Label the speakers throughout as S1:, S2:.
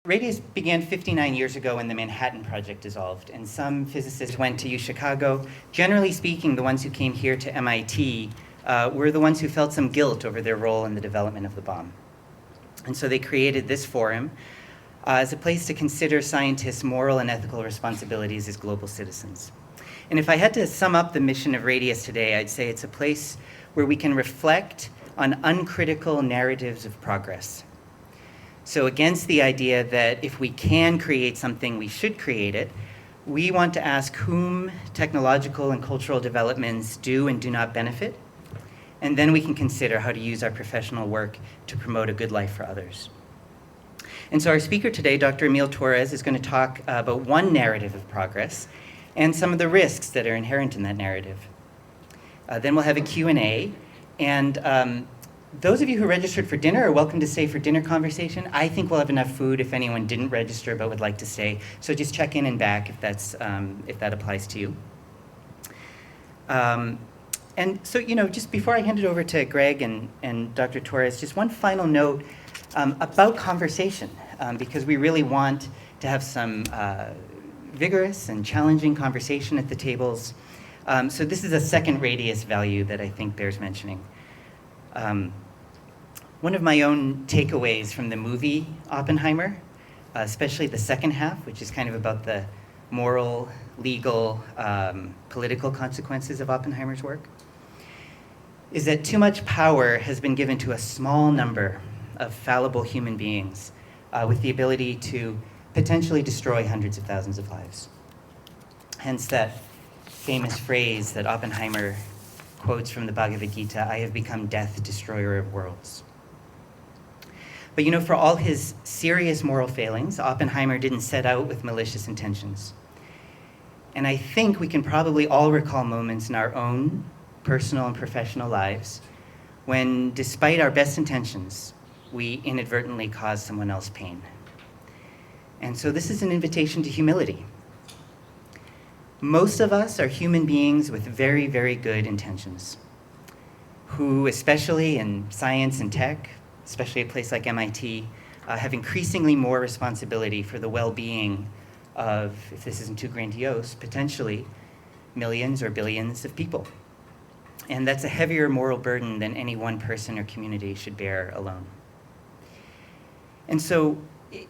S1: Radius began 59 years ago when the Manhattan Project dissolved, and some physicists went to Chicago. Generally speaking, the ones who came here to MIT were the ones who felt some guilt over their role in the development of the bomb. And so they created this forum as a place to consider scientists' moral and ethical responsibilities as global citizens. And if I had to sum up the mission of Radius today, I'd say it's a place where we can reflect on uncritical narratives of progress. So against the idea that if we can create something, we should create it, we want to ask whom technological and cultural developments do and do not benefit, and then we can consider how to use our professional work to promote a good life for others. And so our speaker today, Dr. Émile Torres, is going to talk about one narrative of progress and some of the risks that are inherent in that narrative. Then we'll have a Q&A, and those of you who registered for dinner are welcome to stay for dinner conversation. I think we'll have enough food if anyone didn't register but would like to stay. So just check in and back if that applies to you. And so, just before I hand it over to Greg and Dr. Torres, just one final note about conversation, because we really want to have some vigorous and challenging conversation at the tables. So this is a second Radius value that I think bears mentioning. One of my own takeaways from the movie Oppenheimer, especially the second half, which is kind of about the moral, legal, political consequences of Oppenheimer's work, is that too much power has been given to a small number of fallible human beings with the ability to potentially destroy hundreds of thousands of lives. Hence that famous phrase that Oppenheimer quotes from the Bhagavad Gita, "I have become death, destroyer of worlds." But for all his serious moral failings, Oppenheimer didn't set out with malicious intentions. And I think we can probably all recall moments in our own personal and professional lives when, despite our best intentions, we inadvertently caused someone else pain. And so this is an invitation to humility. Most of us are human beings with very, very good intentions, who, especially in science and tech, especially a place like MIT, have increasingly more responsibility for the well-being of, if this isn't too grandiose, potentially millions or billions of people. And that's a heavier moral burden than any one person or community should bear alone. And so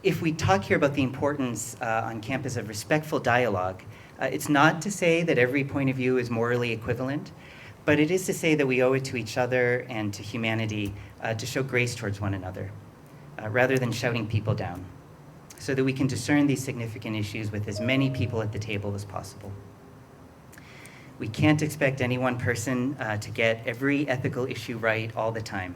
S1: if we talk here about the importance on campus of respectful dialogue, it's not to say that every point of view is morally equivalent, but it is to say that we owe it to each other and to humanity to show grace towards one another, rather than shouting people down, so that we can discern these significant issues with as many people at the table as possible. We can't expect any one person to get every ethical issue right all the time.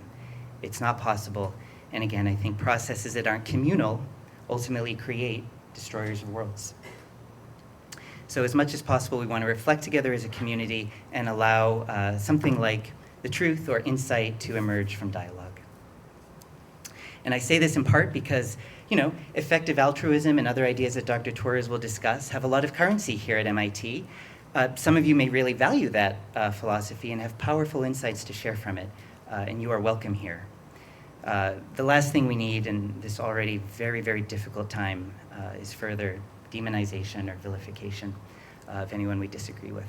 S1: It's not possible. And again, I think processes that aren't communal ultimately create destroyers of worlds. So as much as possible, we want to reflect together as a community and allow something like the truth or insight to emerge from dialogue. And I say this in part because, effective altruism and other ideas that Dr. Torres will discuss have a lot of currency here at MIT. Some of you may really value that philosophy and have powerful insights to share from it, and you are welcome here. The last thing we need in this already very, very difficult time is further demonization or vilification of anyone we disagree with.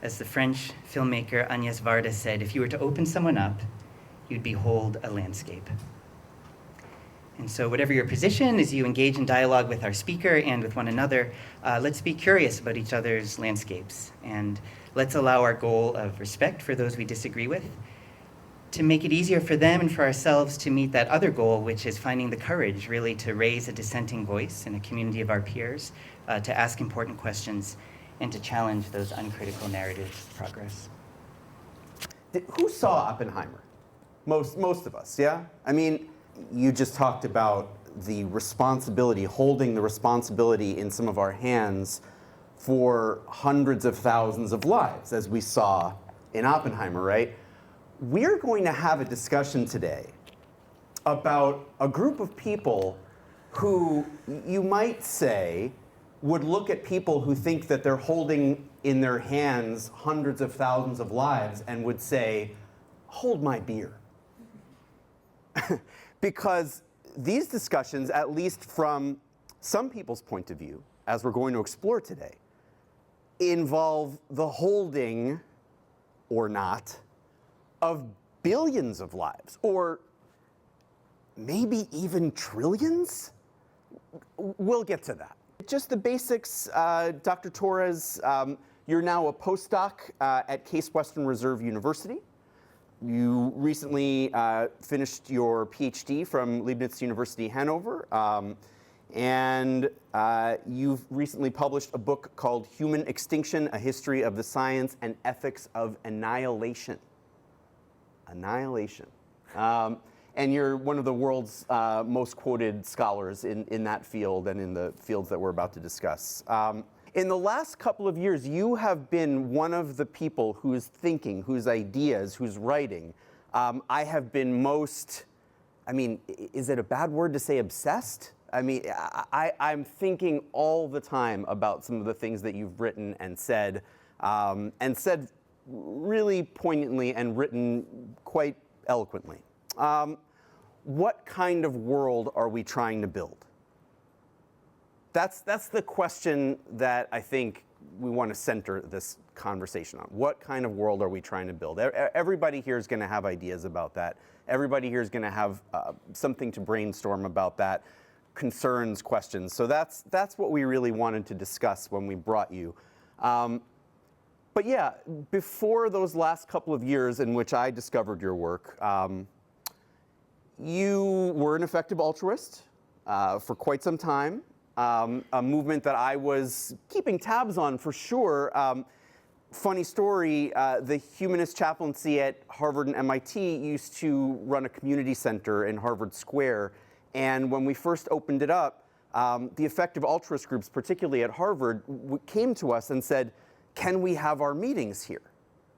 S1: As the French filmmaker Agnès Varda said, if you were to open someone up, you'd behold a landscape. And so whatever your position, as you engage in dialogue with our speaker and with one another, let's be curious about each other's landscapes. And let's allow our goal of respect for those we disagree with to make it easier for them and for ourselves to meet that other goal, which is finding the courage really to raise a dissenting voice in a community of our peers, to ask important questions, and to challenge those uncritical narratives of progress.
S2: Who saw Oppenheimer? Most of us, yeah? I mean, you just talked about the responsibility, holding the responsibility in some of our hands for hundreds of thousands of lives, as we saw in Oppenheimer, right? We're going to have a discussion today about a group of people who you might say would look at people who think that they're holding in their hands hundreds of thousands of lives and would say, hold my beer. Because these discussions, at least from some people's point of view, as we're going to explore today, involve the holding, or not, of billions of lives, or maybe even trillions? We'll get to that. Just the basics, Dr. Torres, you're now a postdoc at Case Western Reserve University. You recently finished your PhD from Leibniz University, Hanover, and you've recently published a book called Human Extinction, A History of the Science and Ethics of Annihilation. Annihilation. And you're one of the world's most quoted scholars in that field and in the fields that we're about to discuss. In the last couple of years, you have been one of the people who's thinking, whose ideas, who's writing, I have been most, I mean, is it a bad word to say obsessed? I mean, I'm thinking all the time about some of the things that you've written and said really poignantly and written quite eloquently. What kind of world are we trying to build? That's the question that I think we want to center this conversation on. What kind of world are we trying to build? Everybody here is going to have ideas about that. Everybody here is going to have something to brainstorm about that, concerns, questions. So that's what we really wanted to discuss when we brought you. But yeah, before those last couple of years in which I discovered your work, you were an effective altruist for quite some time. A movement that I was keeping tabs on for sure. Funny story, the humanist chaplaincy at Harvard and MIT used to run a community center in Harvard Square. And when we first opened it up, the effective altruist groups, particularly at Harvard, came to us and said, can we have our meetings here?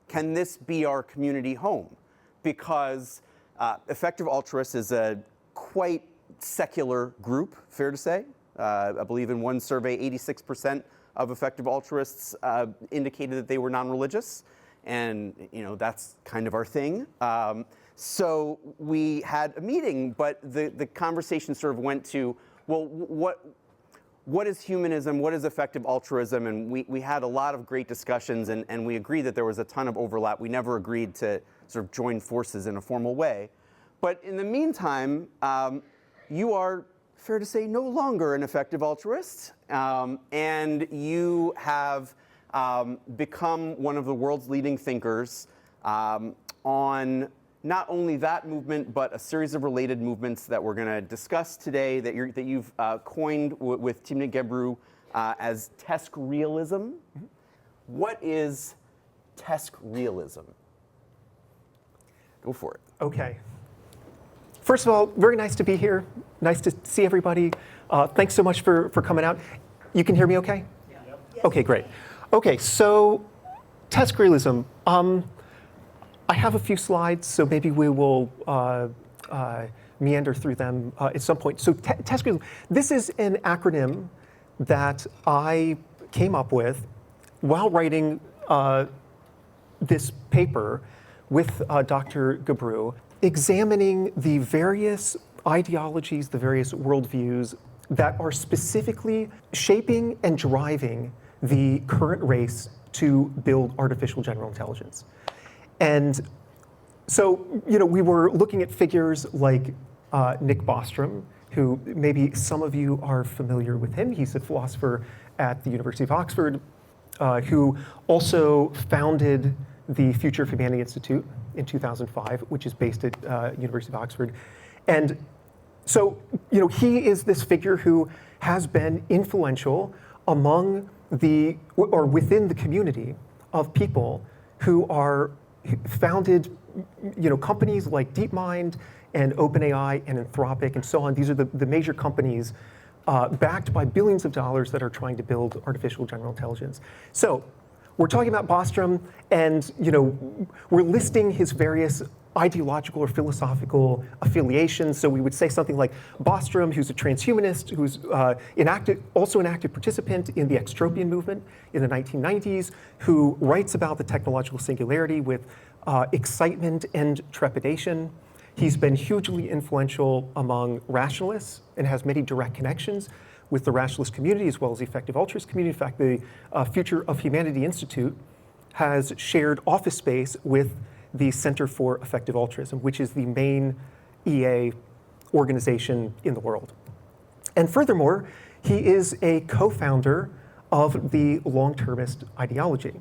S2: Can this be our community home? Because effective altruists is a quite secular group, fair to say. I believe in one survey, 86% of effective altruists indicated that they were non-religious, and that's kind of our thing. So we had a meeting, but the conversation sort of went to, well, what is humanism? What is effective altruism? And we had a lot of great discussions, and we agreed that there was a ton of overlap. We never agreed to sort of join forces in a formal way. But in the meantime, you are, fair to say, no longer an effective altruist, and you have become one of the world's leading thinkers on not only that movement, but a series of related movements that we're going to discuss today that you've coined with Timnit Gebru as TESCREALism. Mm-hmm. What is TESCREALism? Go for it.
S3: Okay. First of all, very nice to be here. Nice to see everybody. Thanks so much for coming out. You can hear me okay? Yeah. Yep. Okay, great. Okay, so TESCREALism. I have a few slides, so maybe we will meander through them at some point. So TESCREALism, this is an acronym that I came up with while writing this paper with Dr. Gebru, examining the various ideologies, the various worldviews that are specifically shaping and driving the current race to build artificial general intelligence. And so, we were looking at figures like Nick Bostrom, who maybe some of you are familiar with him. He's a philosopher at the University of Oxford, who also founded the Future of Humanity Institute in 2005, which is based at University of Oxford. And so, he is this figure who has been influential among or within the community of people who are founded, companies like DeepMind and OpenAI and Anthropic and so on. These are the major companies backed by billions of dollars that are trying to build artificial general intelligence. So we're talking about Bostrom, and we're listing his various ideological or philosophical affiliations. So we would say something like Bostrom, who's a transhumanist, who's also an active participant in the extropian movement in the 1990s, who writes about the technological singularity with excitement and trepidation. He's been hugely influential among rationalists and has many direct connections with the rationalist community as well as the effective altruist community. In fact, the Future of Humanity Institute has shared office space with the Center for Effective Altruism, which is the main EA organization in the world. And furthermore, he is a co-founder of the long-termist ideology.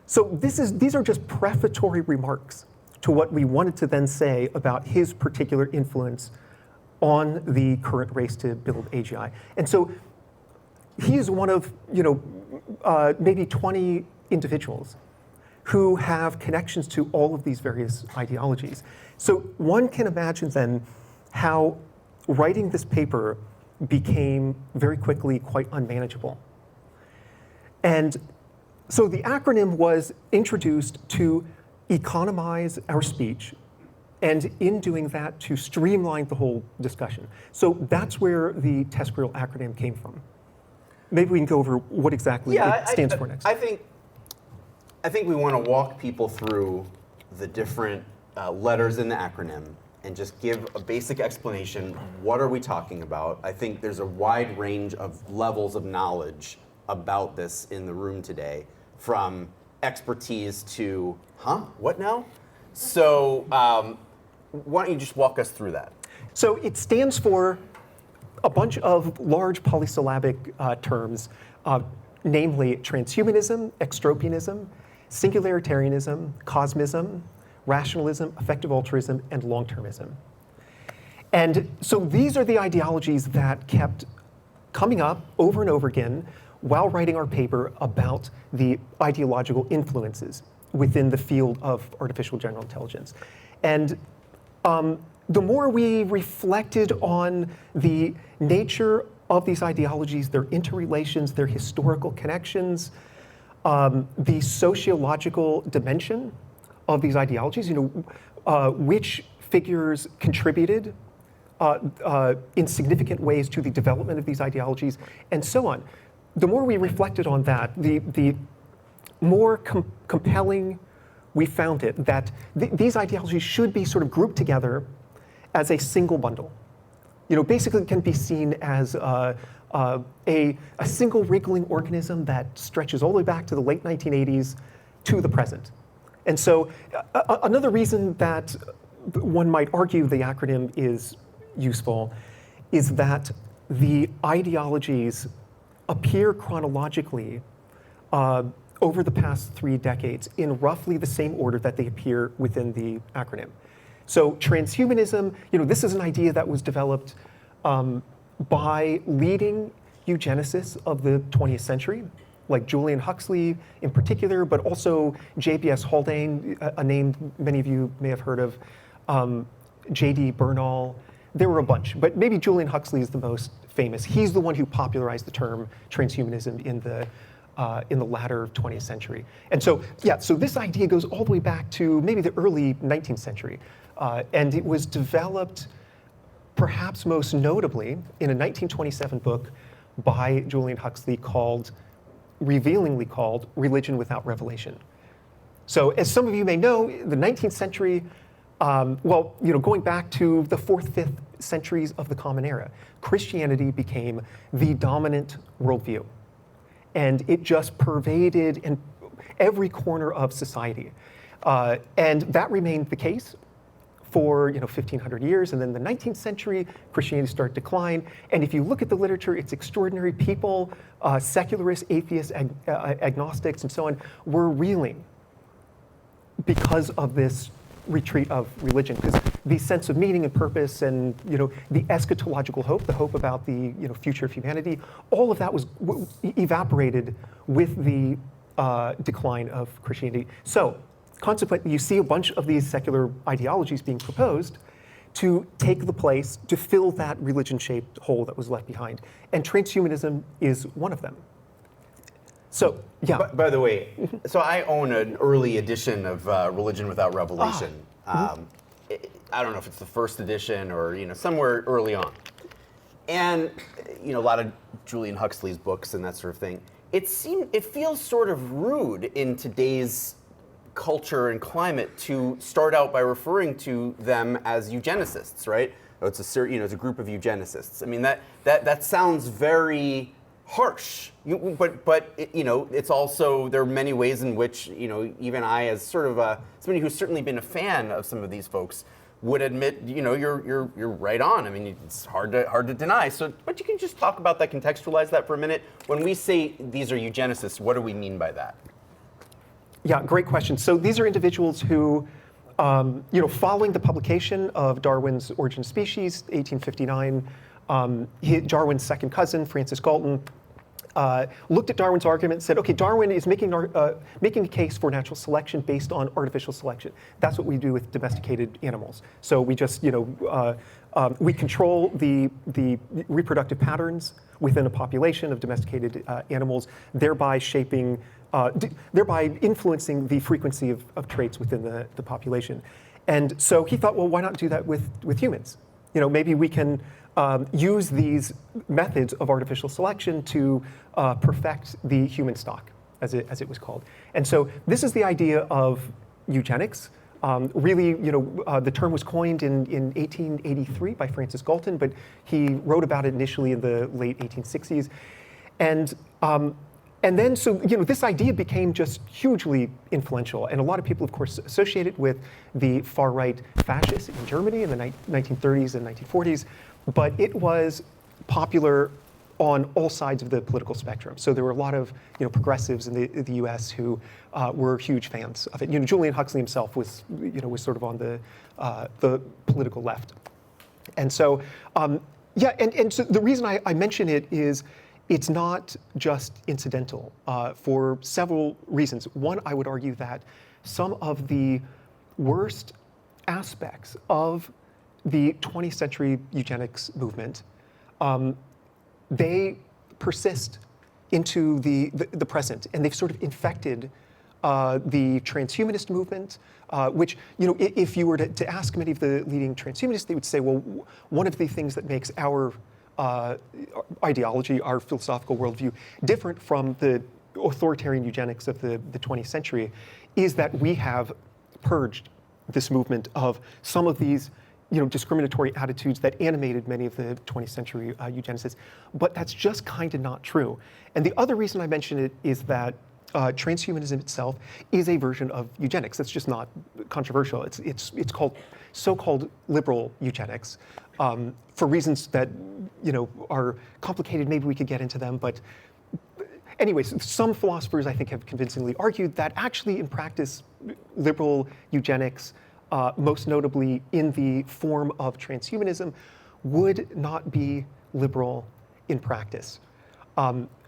S3: So these are just prefatory remarks to what we wanted to then say about his particular influence on the current race to build AGI. And so he is one of maybe 20 individuals who have connections to all of these various ideologies. So one can imagine then how writing this paper became very quickly quite unmanageable. And so the acronym was introduced to economize our speech, and in doing that, to streamline the whole discussion. So that's where the TESCREAL acronym came from. Maybe we can go over what exactly it stands for next.
S2: I think we want to walk people through the different letters in the acronym and just give a basic explanation. What are we talking about? I think there's a wide range of levels of knowledge about this in the room today, from expertise to, what now? So why don't you just walk us through that?
S3: So it stands for a bunch of large polysyllabic terms, namely transhumanism, extropianism, singularitarianism, cosmism, rationalism, effective altruism, and longtermism. And so these are the ideologies that kept coming up over and over again while writing our paper about the ideological influences within the field of artificial general intelligence. And the more we reflected on the nature of these ideologies, their interrelations, their historical connections, the sociological dimension of these ideologies, which figures contributed in significant ways to the development of these ideologies, and so on. The more we reflected on that, the more compelling we found it that these ideologies should be sort of grouped together as a single bundle. Basically it can be seen as a single wriggling organism that stretches all the way back to the late 1980s to the present. And so another reason that one might argue the acronym is useful is that the ideologies appear chronologically over the past 3 decades in roughly the same order that they appear within the acronym. So transhumanism, this is an idea that was developed by leading eugenicists of the 20th century, like Julian Huxley in particular, but also J.B.S. Haldane, a name many of you may have heard of, J.D. Bernal. There were a bunch, but maybe Julian Huxley is the most famous. He's the one who popularized the term transhumanism in the latter 20th century. And so, so this idea goes all the way back to maybe the early 19th century. And it was developed perhaps most notably in a 1927 book by Julian Huxley revealingly called Religion Without Revelation. So as some of you may know, the 19th century, going back to the 4th, 5th centuries of the Common Era, Christianity became the dominant worldview. And it just pervaded in every corner of society. And that remained the case for 1,500 years. And then the 19th century, Christianity started to decline. And if you look at the literature, it's extraordinary. People, secularists, atheists, agnostics, and so on, were reeling because of this retreat of religion, because the sense of meaning and purpose and the eschatological hope, the hope about the future of humanity, all of that was evaporated with the decline of Christianity. So consequently, you see a bunch of these secular ideologies being proposed to take the place, to fill that religion-shaped hole that was left behind. And transhumanism is one of them. So, yeah.
S2: By the way, so I own an early edition of Religion Without Revelation. I don't know if it's the first edition or somewhere early on. And a lot of Julian Huxley's books and that sort of thing. It feels sort of rude in today's culture and climate to start out by referring to them as eugenicists, right? Oh, it's a group of eugenicists. I mean, that sounds very harsh. But it's also, there are many ways in which even I, as sort of somebody who's certainly been a fan of some of these folks, would admit you're right on. I mean, it's hard to deny. So, but you can just talk about that, contextualize that for a minute. When we say these are eugenicists, what do we mean by that?
S3: Yeah, great question. So these are individuals who, following the publication of Darwin's Origin of Species, 1859, Darwin's second cousin, Francis Galton, looked at Darwin's argument and said, okay, Darwin is making a case for natural selection based on artificial selection. That's what we do with domesticated animals. So we just, we control the reproductive patterns within a population of domesticated animals, thereby influencing the frequency of traits within the population. And so he thought, well, why not do that with humans? Maybe we can use these methods of artificial selection to perfect the human stock, as it was called. And so this is the idea of eugenics. Really, the term was coined in 1883 by Francis Galton, but he wrote about it initially in the late 1860s. And then, so this idea became just hugely influential, and a lot of people, of course, associate it with the far-right fascists in Germany in the 1930s and 1940s. But it was popular on all sides of the political spectrum. So there were a lot of progressives in the U.S. who were huge fans of it. Julian Huxley himself was sort of on the political left. And so and so the reason I mention it is it's not just incidental for several reasons. One, I would argue that some of the worst aspects of the 20th century eugenics movement, they persist into the present, and they've sort of infected the transhumanist movement, which, if you were to ask many of the leading transhumanists, they would say, well, one of the things that makes our ideology, our philosophical worldview, different from the authoritarian eugenics of the 20th century is that we have purged this movement of some of these discriminatory attitudes that animated many of the 20th century eugenicists. But that's just kind of not true. And the other reason I mention it is that transhumanism itself is a version of eugenics. That's just not controversial. It's called so-called liberal eugenics for reasons that are complicated. Maybe we could get into them. But anyways, some philosophers I think have convincingly argued that actually in practice, liberal eugenics, most notably in the form of transhumanism, would not be liberal in practice.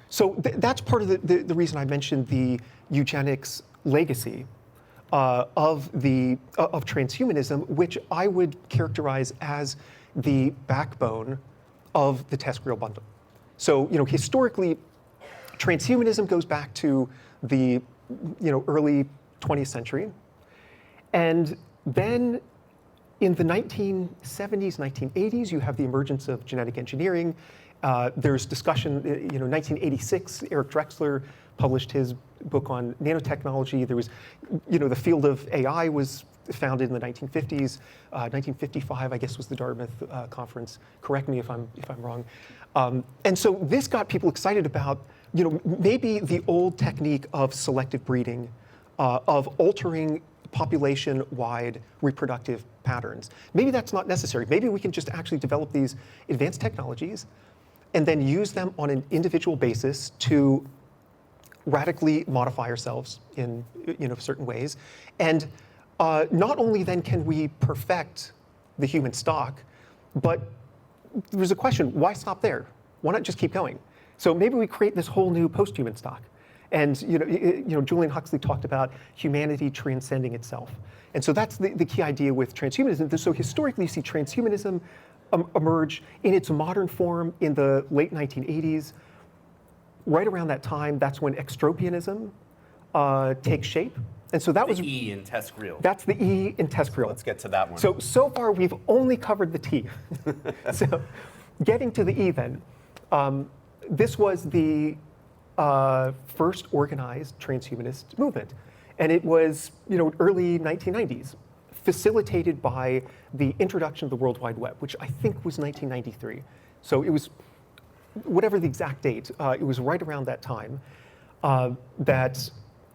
S3: So that's part of the reason I mentioned the eugenics legacy of transhumanism, which I would characterize as the backbone of the TESCREAL bundle. So historically, transhumanism goes back to the early 20th century, and then in the 1970s, 1980s, you have the emergence of genetic engineering. There's discussion, 1986, Eric Drexler published his book on nanotechnology. There was, the field of AI was founded in the 1950s. 1955, I guess, was the Dartmouth conference. Correct me if I'm wrong. And so this got people excited about, maybe the old technique of selective breeding, of altering population-wide reproductive patterns. Maybe that's not necessary. Maybe we can just actually develop these advanced technologies and then use them on an individual basis to radically modify ourselves in certain ways. And not only then can we perfect the human stock, but there's a question, why stop there? Why not just keep going? So maybe we create this whole new post-human stock. And Julian Huxley talked about humanity transcending itself. And so that's the key idea with transhumanism. So historically, you see transhumanism emerge in its modern form in the late 1980s. Right around that time, that's when extropianism takes shape. And so that was
S2: the E in TESCREAL.
S3: That's the E in TESCREAL.
S2: Let's get to that one.
S3: So far, we've only covered the T. So getting to the E then, this was the first organized transhumanist movement. And it was, early 1990s, facilitated by the introduction of the World Wide Web, which I think was 1993. So it was, whatever the exact date, it was right around that time that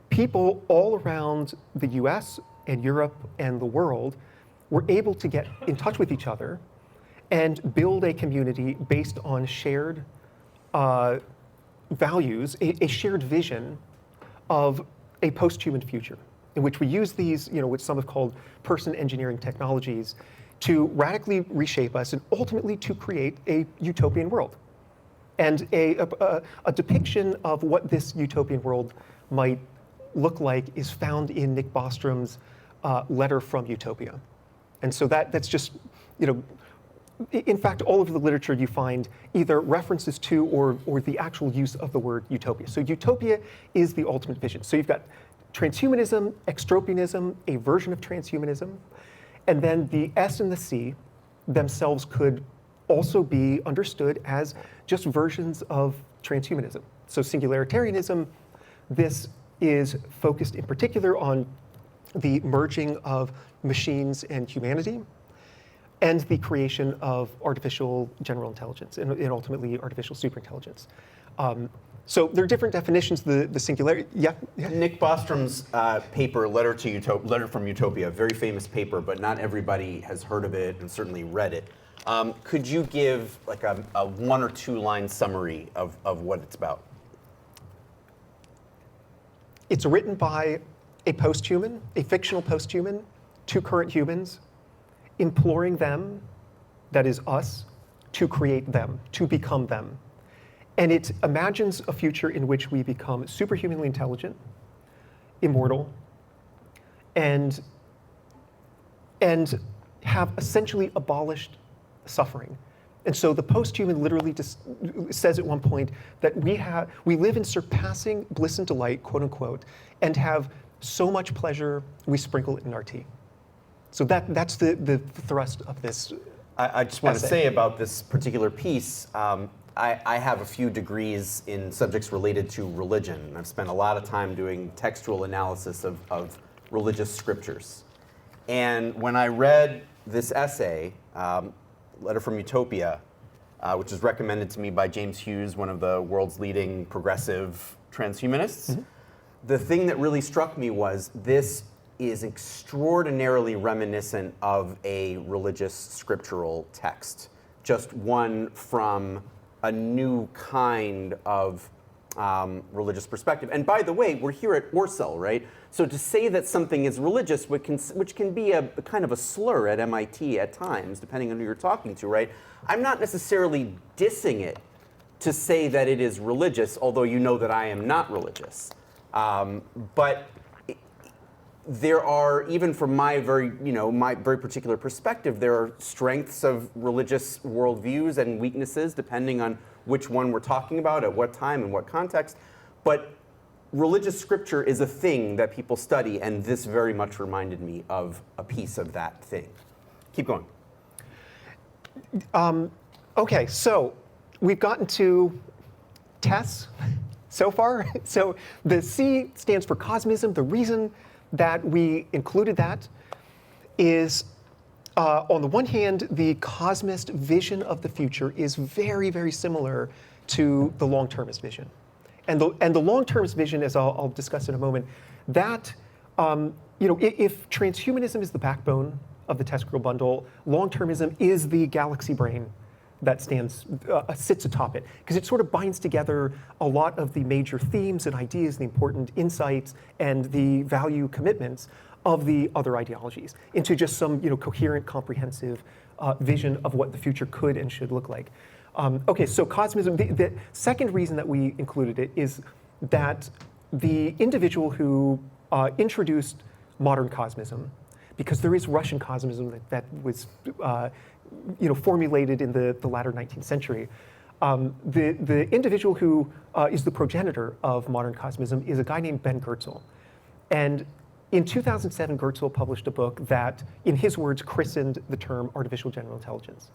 S3: people all around the US and Europe and the world were able to get in touch with each other and build a community based on shared values, a shared vision of a post-human future, in which we use these, what some have called person engineering technologies to radically reshape us and ultimately to create a utopian world. And a depiction of what this utopian world might look like is found in Nick Bostrom's letter from Utopia. And so that's just, in fact, all over the literature you find either references to or the actual use of the word utopia. So utopia is the ultimate vision. So you've got transhumanism, extropianism, a version of transhumanism, and then the S and the C themselves could also be understood as just versions of transhumanism. So singularitarianism, this is focused in particular on the merging of machines and humanity, and the creation of artificial general intelligence and ultimately artificial superintelligence. So there are different definitions. The singularity. Yeah.
S2: Nick Bostrom's paper, Letter from Utopia, very famous paper, but not everybody has heard of it and certainly read it. Could you give like a 1 or 2 line summary of what it's about?
S3: It's written by a post-human, a fictional post-human, to current humans, imploring them, that is us, to create them, to become them. And it imagines a future in which we become superhumanly intelligent, immortal, and have essentially abolished suffering. And so the post-human literally just says at one point that we live in surpassing bliss and delight, quote unquote, and have so much pleasure we sprinkle it in our tea. So that's the thrust of this.
S2: I just want to
S3: essay.
S2: say about this particular piece, I have a few degrees in subjects related to religion. I've spent a lot of time doing textual analysis of religious scriptures. And when I read this essay, Letter from Utopia, which is recommended to me by James Hughes, one of the world's leading progressive transhumanists, the thing that really struck me was this is extraordinarily reminiscent of a religious scriptural text, just one from a new kind of religious perspective. And by the way, we're here at Orcel, right? So to say that something is religious, which can be a kind of a slur at MIT at times, depending on who you're talking to, right? I'm not necessarily dissing it to say that it is religious, although you know that I am not religious. But there are, even from my very particular perspective, there are strengths of religious worldviews and weaknesses depending on which one we're talking about, at what time, and what context. But religious scripture is a thing that people study, and this very much reminded me of a piece of that thing. Keep going.
S3: Okay, so we've gotten to TES so far. So the C stands for cosmism. The reason that we included that is, on the one hand, the cosmist vision of the future is very, very similar to the long-termist vision. And the long-termist vision, as I'll discuss in a moment, that, if transhumanism is the backbone of the TESCREAL bundle, long-termism is the galaxy brain that sits atop it, because it sort of binds together a lot of the major themes and ideas, the important insights, and the value commitments of the other ideologies into just some coherent, comprehensive vision of what the future could and should look like. Okay, so cosmism, the second reason that we included it is that the individual who introduced modern cosmism, because there is Russian cosmism that was formulated in the latter 19th century. The individual who is the progenitor of modern cosmism is a guy named Ben Goertzel. And in 2007, Goertzel published a book that, in his words, christened the term artificial general intelligence.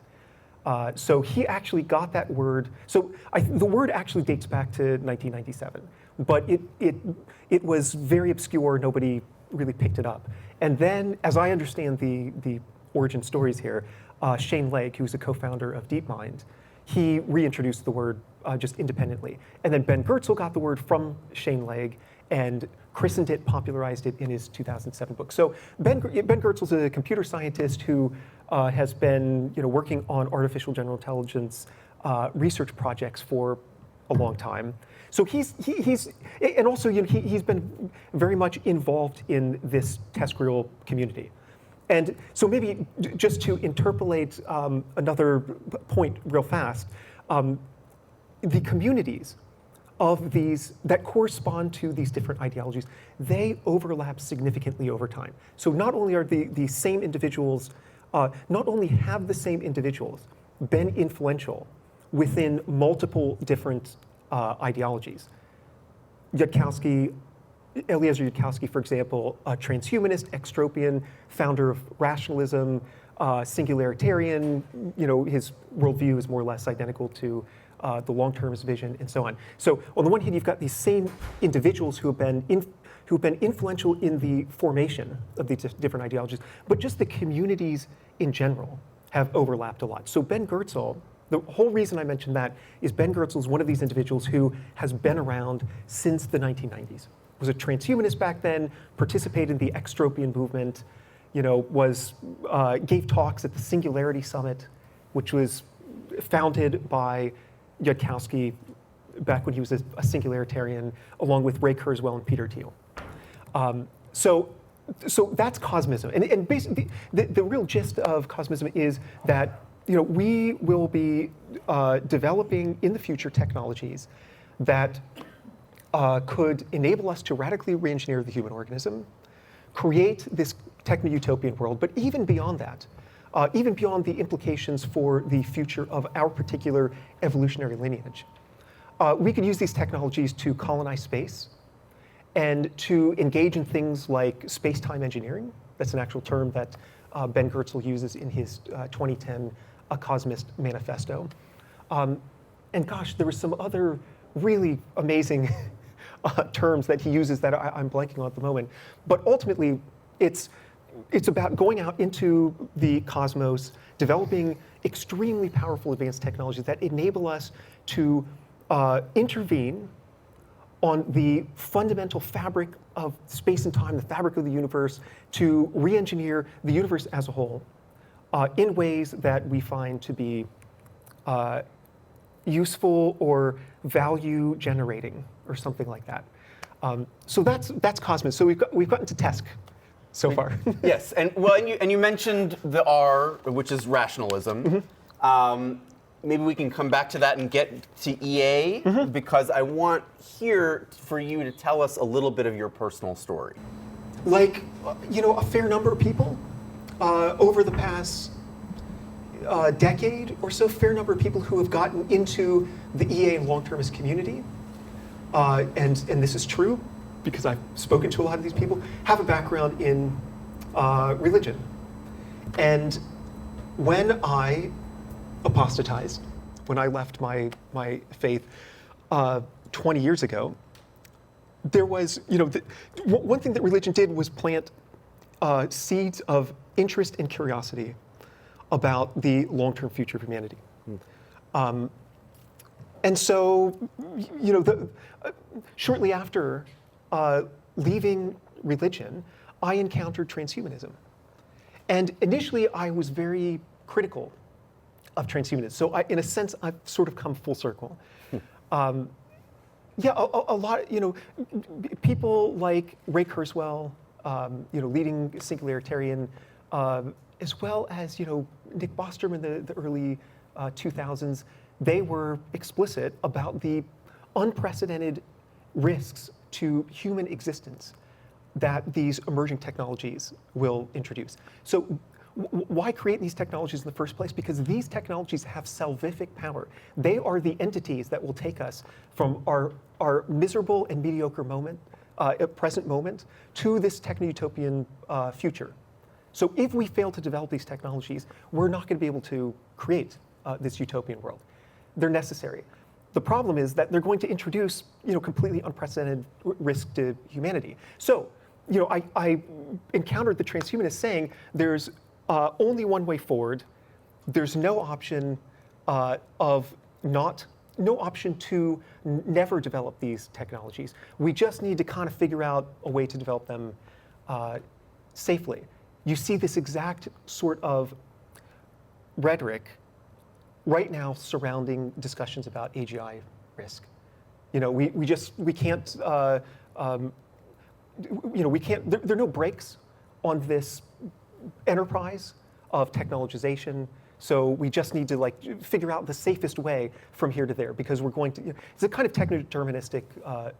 S3: So he actually got that word. So the word actually dates back to 1997, but it was very obscure. Nobody really picked it up. And then, as I understand the origin stories here, Shane Legg, who's a co-founder of DeepMind, he reintroduced the word just independently. And then Ben Goertzel got the word from Shane Legg and christened it, popularized it in his 2007 book. So Ben Goertzel's a computer scientist who has been working on artificial general intelligence research projects for a long time. So he's and also he's been very much involved in this TESCREAL community. And so maybe just to interpolate another point real fast, the communities of these that correspond to these different ideologies, they overlap significantly over time. So not only are the same individuals, not only have the same individuals been influential within multiple different ideologies. Eliezer Yudkowsky, for example, a transhumanist, extropian, founder of rationalism, singularitarian, his worldview is more or less identical to the long-termist vision, and so on. So on the one hand, you've got these same individuals who have been influential in the formation of these different ideologies, but just the communities in general have overlapped a lot. So Ben Goertzel, the whole reason I mentioned that is Ben Goertzel is one of these individuals who has been around since the 1990s. Was a transhumanist back then, participated in the extropian movement, gave talks at the Singularity Summit, which was founded by Yudkowsky back when he was a singularitarian, along with Ray Kurzweil and Peter Thiel. So that's cosmism. And basically, the real gist of cosmism is that we will be developing in the future technologies that could enable us to radically re-engineer the human organism, create this techno-utopian world, but even beyond that, even beyond the implications for the future of our particular evolutionary lineage. We could use these technologies to colonize space and to engage in things like space-time engineering. That's an actual term that Ben Goertzel uses in his 2010 Cosmist Manifesto. And gosh, there were some other really amazing terms that he uses that I'm blanking on at the moment. But ultimately, it's about going out into the cosmos, developing extremely powerful advanced technologies that enable us to intervene on the fundamental fabric of space and time, the fabric of the universe, to re-engineer the universe as a whole in ways that we find to be useful or value generating or something like that. So that's cosmos. So we've gotten to TESC so far.
S2: Yes, and you mentioned the R, which is rationalism. Mm-hmm. Maybe we can come back to that and get to EA, mm-hmm. because I want here for you to tell us a little bit of your personal story.
S3: Like, a fair number of people over the past decade or so, fair number of people who have gotten into the EA and long-termist community, and this is true because I've spoken to a lot of these people, have a background in religion. And when I apostatized, when I left my faith 20 years ago, there was, one thing that religion did was plant seeds of interest and curiosity about the long-term future of humanity. And so, shortly after leaving religion, I encountered transhumanism. And initially, I was very critical of transhumanism. So in a sense, I've sort of come full circle. A lot, people like Ray Kurzweil, leading singularitarian, as well as, Nick Bostrom in the early 2000s, they were explicit about the unprecedented risks to human existence that these emerging technologies will introduce. So why create these technologies in the first place? Because these technologies have salvific power. They are the entities that will take us from our miserable and mediocre moment, present moment, to this techno-utopian future. So if we fail to develop these technologies, we're not going to be able to create this utopian world. They're necessary. The problem is that they're going to introduce, completely unprecedented risk to humanity. So, I encountered the transhumanists saying there's only one way forward. There's no option no option to never develop these technologies. We just need to kind of figure out a way to develop them safely. You see this exact sort of rhetoric right now surrounding discussions about AGI risk. We can't, we can't, there are no brakes on this enterprise of technologization. So we just need to figure out the safest way from here to there, because we're going to, it's a kind of techno-deterministic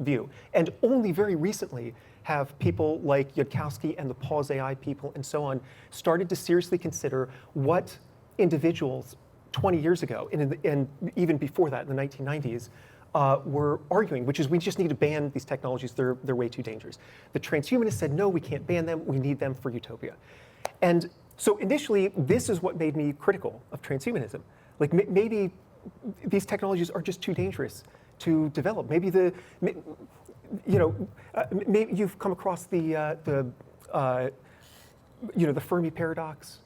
S3: view. And only very recently have people like Yudkowsky and the Pause AI people and so on started to seriously consider what individuals 20 years ago, and even before that, in the 1990s, were arguing, which is we just need to ban these technologies, they're way too dangerous. The transhumanists said, no, we can't ban them, we need them for utopia. And so initially, this is what made me critical of transhumanism. Maybe these technologies are just too dangerous to develop. Maybe maybe you've come across the Fermi paradox.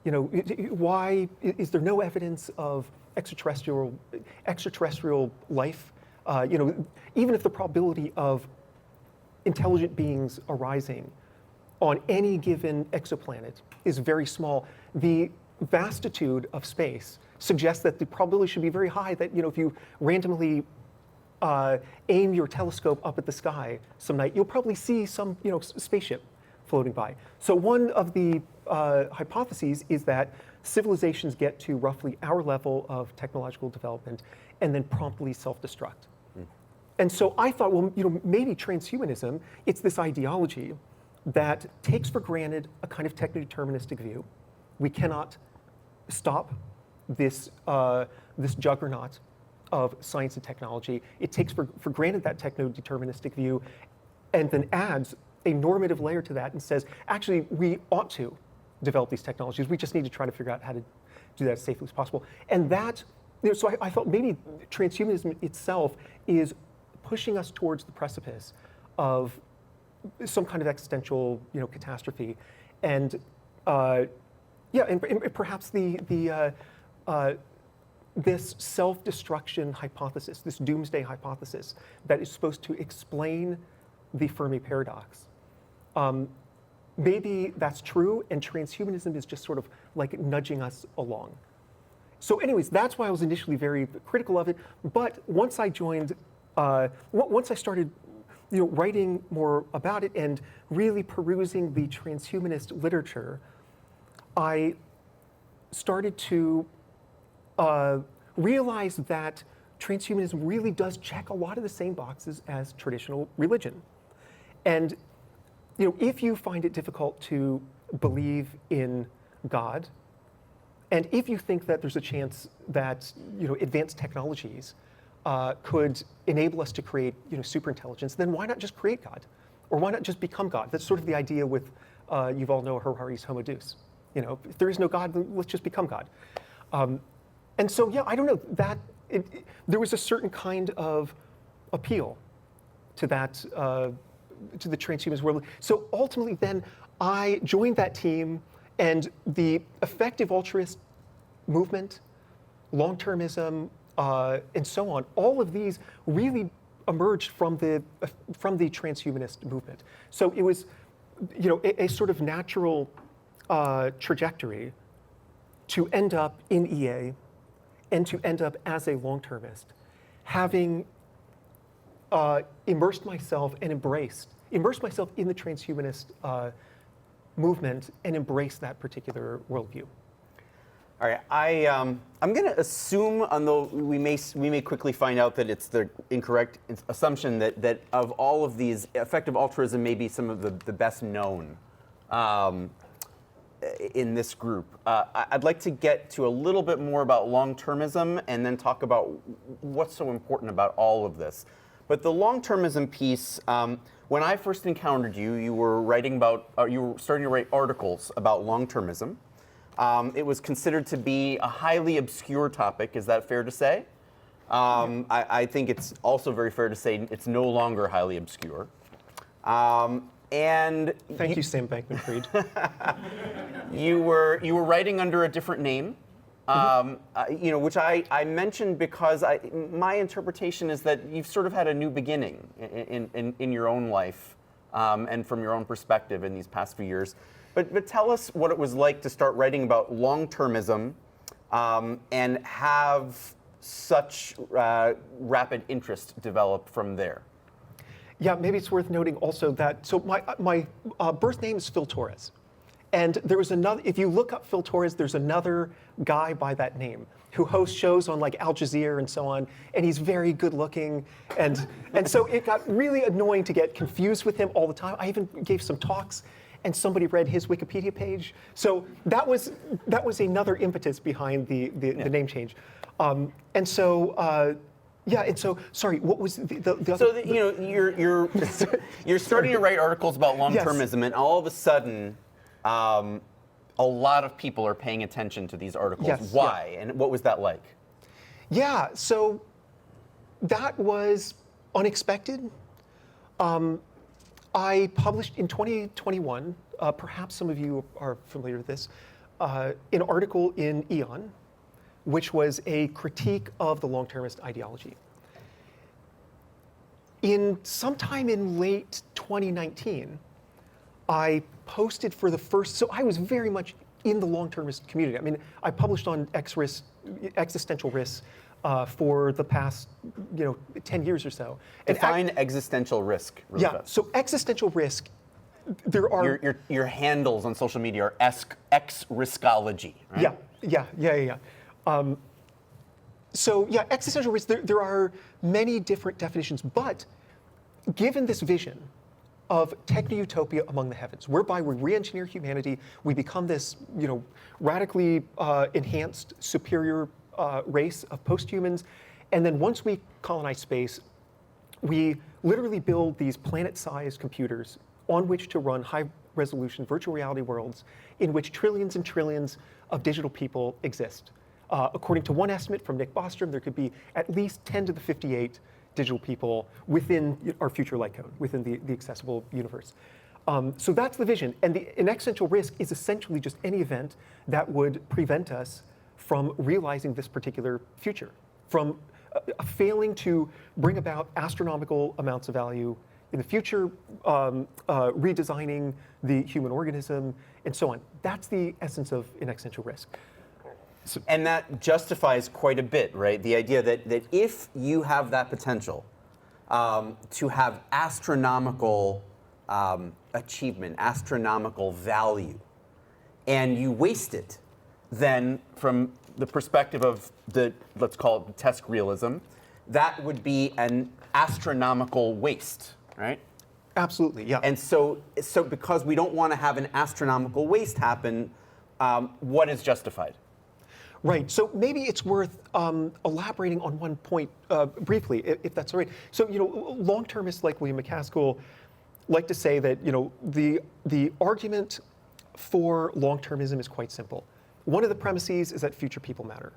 S3: Why is there no evidence of extraterrestrial life? Even if the probability of intelligent beings arising on any given exoplanet is very small, the vastitude of space suggests that the probability should be very high that if you randomly aim your telescope up at the sky some night, you'll probably see some spaceship floating by. So one of the hypotheses is that civilizations get to roughly our level of technological development and then promptly self-destruct. And so I thought, well, maybe transhumanism, it's this ideology that takes for granted a kind of techno-deterministic view. We cannot stop this, this juggernaut of science and technology. It takes for granted that techno-deterministic view and then adds a normative layer to that and says, actually, we ought to develop these technologies. We just need to try to figure out how to do that as safely as possible. And that, so I felt maybe transhumanism itself is pushing us towards the precipice of some kind of existential, catastrophe, and and perhaps this self-destruction hypothesis, this doomsday hypothesis that is supposed to explain the Fermi paradox. Maybe that's true, and transhumanism is just sort of nudging us along. So, anyways, that's why I was initially very critical of it. But once I joined, once I started writing more about it and really perusing the transhumanist literature, I started to realize that transhumanism really does check a lot of the same boxes as traditional religion. And if you find it difficult to believe in God, and if you think that there's a chance that advanced technologies could enable us to create superintelligence, then why not just create God? Or why not just become God? That's sort of the idea with Yuval Noah Harari's Homo Deus. If there is no God, then let's just become God. And so, I don't know, there was a certain kind of appeal to that, to the transhumanist world. So ultimately then, I joined that team, and the Effective Altruist movement, Longtermism, and so on, all of these really emerged from the transhumanist movement. So it was, a sort of natural trajectory to end up in EA and to end up as a long-termist, having immersed myself in the transhumanist movement and embraced that particular worldview.
S2: All right, I'm going to assume, although we may quickly find out that it's the incorrect assumption, that of all of these, effective altruism may be some of the best known in this group. I'd like to get to a little bit more about long-termism and then talk about what's so important about all of this. But the long-termism piece, when I first encountered you, you were writing about, you were starting to write articles about long-termism. It was considered to be a highly obscure topic. Is that fair to say? I think it's also very fair to say it's no longer highly obscure. And
S3: Thank you, Sam Bankman-Fried.
S2: you were writing under a different name, which I mentioned because my interpretation is that you've sort of had a new beginning in your own life and from your own perspective in these past few years. But tell us what it was like to start writing about long-termism and have such rapid interest develop from there.
S3: Yeah, maybe it's worth noting also that, so my birth name is Phil Torres. And there was another, if you look up Phil Torres, there's another guy by that name who hosts shows on like Al Jazeera and so on, and he's very good looking. And so it got really annoying to get confused with him all the time. I even gave some talks, and somebody read his Wikipedia page. So that was another impetus behind the name change. Yeah, and so sorry, what was the other?
S2: So you're starting to write articles about long-termism,
S3: Yes.
S2: and all of a sudden, a lot of people are paying attention to these articles.
S3: Yes,
S2: Why?
S3: yeah.
S2: And what was that like?
S3: Yeah, so that was unexpected. I published in 2021, perhaps some of you are familiar with this, an article in Aeon, which was a critique of the long-termist ideology. Sometime in late 2019, I posted for the first, so I was very much in the long-termist community. I mean, I published on existential risks for the past 10 years or so.
S2: Define existential risk really fast.
S3: So existential risk, there are...
S2: Your handles on social media are X-riskology, right?
S3: Yeah. So yeah, existential risk, there are many different definitions, but given this vision of techno-utopia among the heavens, whereby we re-engineer humanity, we become this radically enhanced, superior race of post-humans, and then once we colonize space, we literally build these planet-sized computers on which to run high-resolution virtual reality worlds in which trillions and trillions of digital people exist. According to one estimate from Nick Bostrom, there could be at least 10 to the 58 digital people within our future light code, within the accessible universe. So that's the vision. And an existential risk is essentially just any event that would prevent us from realizing this particular future, from failing to bring about astronomical amounts of value in the future, redesigning the human organism, and so on. That's the essence of an existential risk.
S2: And that justifies quite a bit, right? The idea that if you have that potential to have astronomical achievement, astronomical value, and you waste it, then from the perspective of let's call it TESCREALism, that would be an astronomical waste, right?
S3: Absolutely, yeah.
S2: And so because we don't want to have an astronomical waste happen, what is justified?
S3: Right, so maybe it's worth elaborating on one point briefly, if that's all right. So, long-termists like William McCaskill like to say that, the argument for long-termism is quite simple. One of the premises is that future people matter.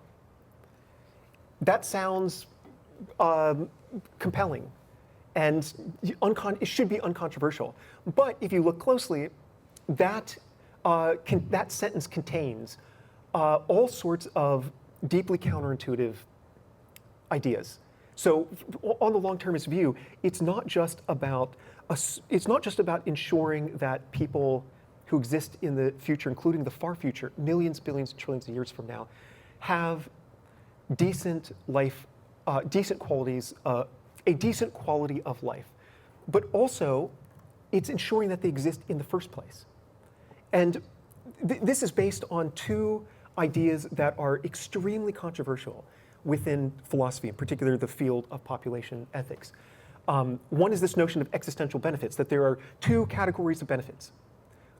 S3: That sounds compelling, and it should be uncontroversial. But if you look closely, that sentence contains all sorts of deeply counterintuitive ideas. So, on the long-termist view, it's not just about ensuring that people who exist in the future, including the far future, millions, billions, trillions of years from now, have decent life, decent qualities, a decent quality of life, but also it's ensuring that they exist in the first place. And this is based on two ideas that are extremely controversial within philosophy, in particular the field of population ethics. One is this notion of existential benefits, that there are two categories of benefits.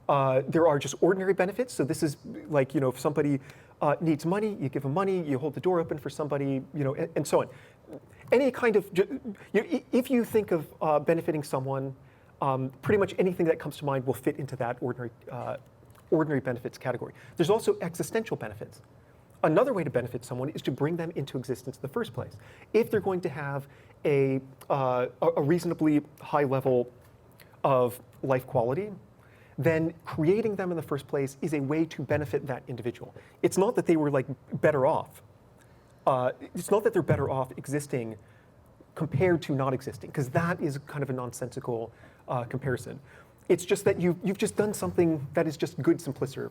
S3: There are just ordinary benefits, so this is like, if somebody needs money, you give them money, you hold the door open for somebody, and so on. Any kind of, if you think of benefiting someone, pretty much anything that comes to mind will fit into that ordinary ordinary benefits category. There's also existential benefits. Another way to benefit someone is to bring them into existence in the first place. If they're going to have a reasonably high level of life quality, then creating them in the first place is a way to benefit that individual. It's not that they were like better off. It's not that they're better off existing compared to not existing, because that is kind of a nonsensical comparison. It's just that you've just done something that is just good simpliciter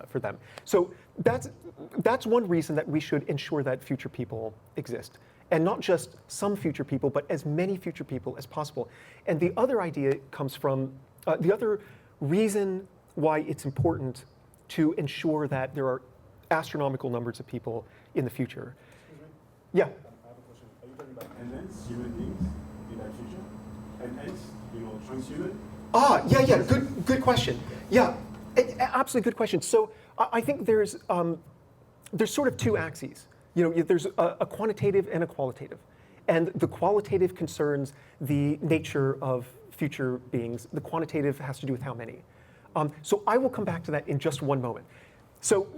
S3: for them. So that's one reason that we should ensure that future people exist. And not just some future people, but as many future people as possible. And the other idea comes from, the other reason why it's important to ensure that there are astronomical numbers of people in the future.
S4: Excuse me?
S3: Yeah.
S4: I have a question. Are you talking about enhanced human beings in that future? Enhanced, transhuman?
S3: Yeah. Good question. Yeah, absolutely good question. So I think there's sort of two axes. There's a quantitative and a qualitative. And the qualitative concerns the nature of future beings. The quantitative has to do with how many. So I will come back to that in just one moment. So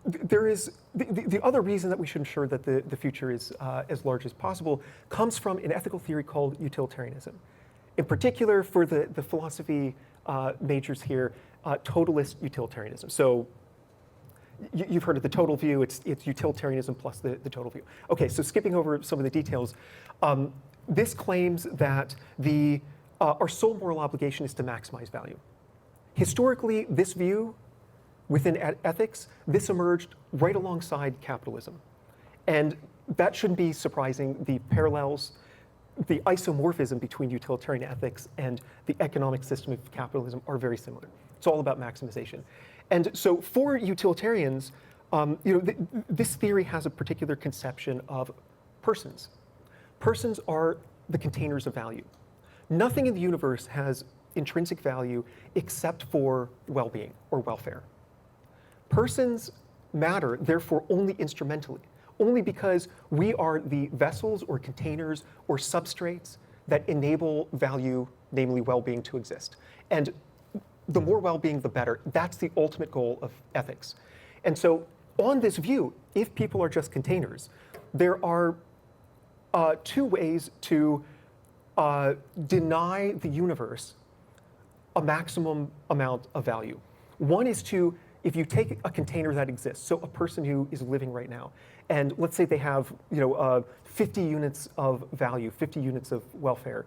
S3: there is the other reason that we should ensure that the future is as large as possible comes from an ethical theory called utilitarianism. In particular, for the philosophy majors here, totalist utilitarianism. So you've heard of the total view. It's utilitarianism plus the total view. Okay, so skipping over some of the details, this claims that our sole moral obligation is to maximize value. Historically, this view within ethics, this emerged right alongside capitalism. And that shouldn't be surprising. The parallels, the isomorphism between utilitarian ethics and the economic system of capitalism are very similar. It's all about maximization. And so for utilitarians, this theory has a particular conception of persons. Persons are the containers of value. Nothing in the universe has intrinsic value except for well-being or welfare. Persons matter, therefore, only instrumentally, only because we are the vessels or containers or substrates that enable value, namely well-being, to exist. And the more well-being, the better. That's the ultimate goal of ethics. And so on this view, if people are just containers, there are two ways to deny the universe a maximum amount of value. One is to, if you take a container that exists, so a person who is living right now, and let's say they have 50 units of value, 50 units of welfare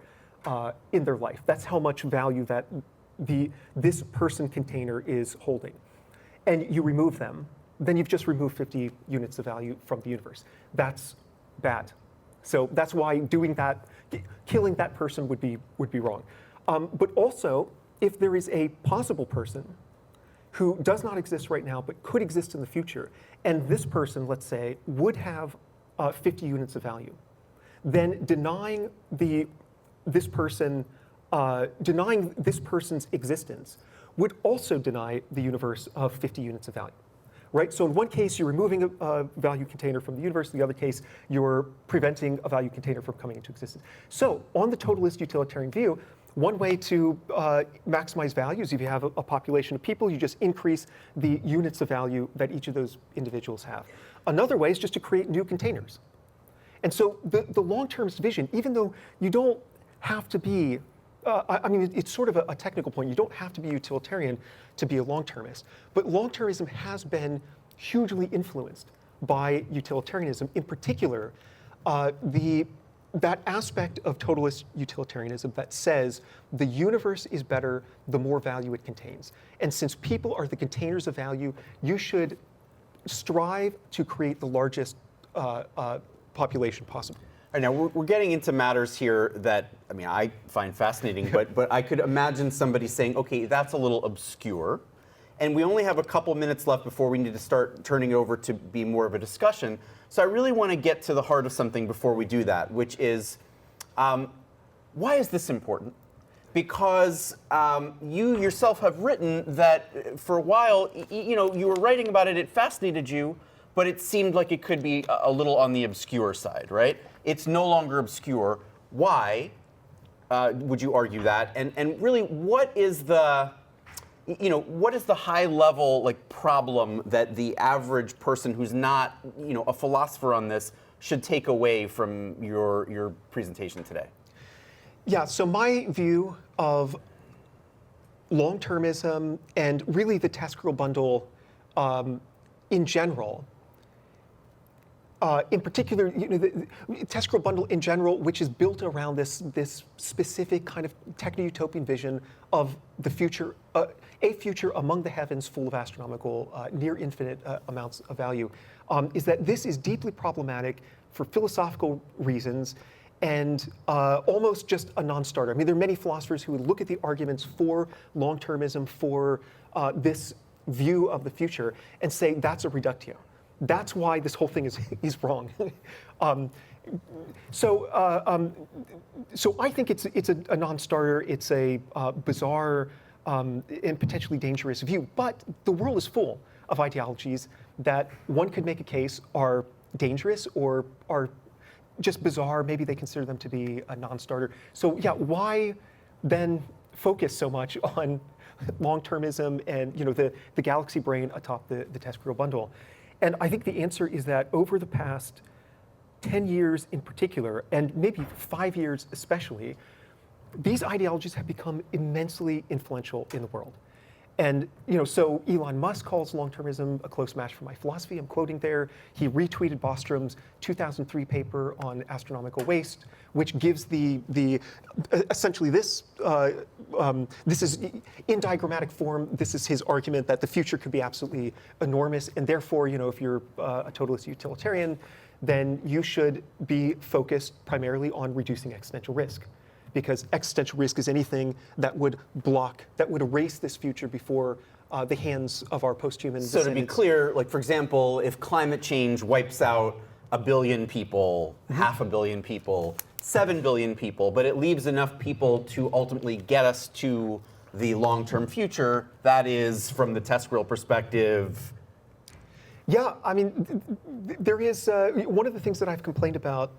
S3: in their life. That's how much value that this person container is holding. And you remove them, then you've just removed 50 units of value from the universe. That's bad. So that's why doing that, killing that person would be wrong. But also, if there is a possible person who does not exist right now but could exist in the future, and this person, let's say, would have 50 units of value, then denying this person's existence would also deny the universe of 50 units of value. Right? So in one case, you're removing a value container from the universe. In the other case, you're preventing a value container from coming into existence. So on the totalist utilitarian view, one way to maximize value is if you have a population of people, you just increase the units of value that each of those individuals have. Another way is just to create new containers. And so the long-termist vision, even though you don't have to be it's sort of a technical point. You don't have to be utilitarian to be a long-termist. But long-termism has been hugely influenced by utilitarianism. In particular, that aspect of totalist utilitarianism that says the universe is better the more value it contains. And since people are the containers of value, you should strive to create the largest population possible.
S2: All right, now we're getting into matters here that I find fascinating, but I could imagine somebody saying, okay, that's a little obscure, and we only have a couple minutes left before we need to start turning it over to be more of a discussion. So I really want to get to the heart of something before we do that, which is, why is this important? Because you yourself have written that for a while, you were writing about it, it fascinated you, but it seemed like it could be a little on the obscure side, right? It's no longer obscure. Why would you argue that? And really, what is the what is the high level problem that the average person who's not a philosopher on this should take away from your presentation today?
S3: Yeah, so my view of long-termism and really the TESCREAL bundle in general, in particular, the TESCREAL bundle in general, which is built around this specific kind of techno-utopian vision of the future, a future among the heavens full of astronomical, near infinite amounts of value, is that this is deeply problematic for philosophical reasons and almost just a non-starter. I mean, there are many philosophers who would look at the arguments for long-termism, for this view of the future, and say that's a reductio. That's why this whole thing is wrong. So I think it's a non-starter. It's a bizarre and potentially dangerous view. But the world is full of ideologies that one could make a case are dangerous or are just bizarre. Maybe they consider them to be a non-starter. So yeah, why then focus so much on long-termism and the galaxy brain atop the TESCREAL bundle? And I think the answer is that over the past 10 years in particular, and maybe 5 years especially, these ideologies have become immensely influential in the world. And so Elon Musk calls long-termism a close match for my philosophy. I'm quoting there. He retweeted Bostrom's 2003 paper on astronomical waste, which gives essentially this. This is in diagrammatic form. This is his argument that the future could be absolutely enormous, and therefore, if you're a totalist utilitarian, then you should be focused primarily on reducing existential risk, because existential risk is anything that would erase this future before the hands of our post-human descendants.
S2: So to be clear, for example, if climate change wipes out 1 billion people, 500 million people, 7 billion people, but it leaves enough people to ultimately get us to the long-term future, that is, from the TESCREAL perspective.
S3: Yeah, I mean, there is one of the things that I've complained about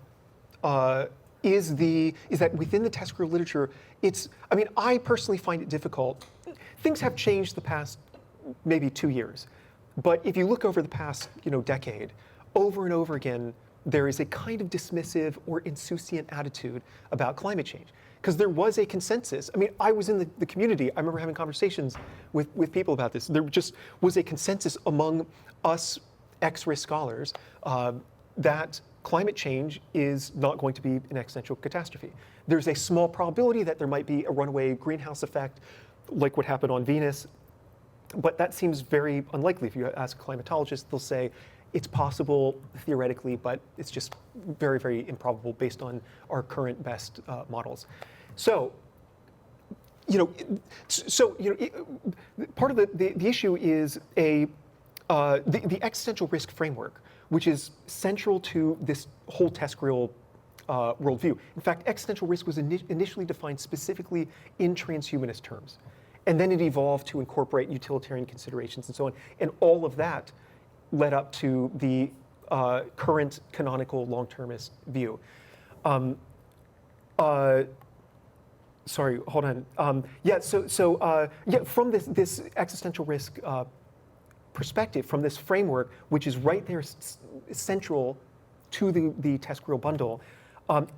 S3: is that within the TESCREAL literature, I personally find it difficult. Things have changed the past maybe 2 years, but if you look over the past decade, over and over again, there is a kind of dismissive or insouciant attitude about climate change. Because there was a consensus. I mean, I was in the community. I remember having conversations with people about this. There just was a consensus among us ex-risk scholars that climate change is not going to be an existential catastrophe. There's a small probability that there might be a runaway greenhouse effect, like what happened on Venus, but that seems very unlikely. If you ask a climatologist, they'll say it's possible theoretically, but it's just very, very improbable based on our current best models. So, part of the issue is the existential risk framework, which is central to this whole TESCREAL worldview. In fact, existential risk was initially defined specifically in transhumanist terms. And then it evolved to incorporate utilitarian considerations and so on. And all of that led up to the current canonical long-termist view. Sorry, hold on. From this existential risk perspective, from this framework, which is right there central to the TESCREAL bundle,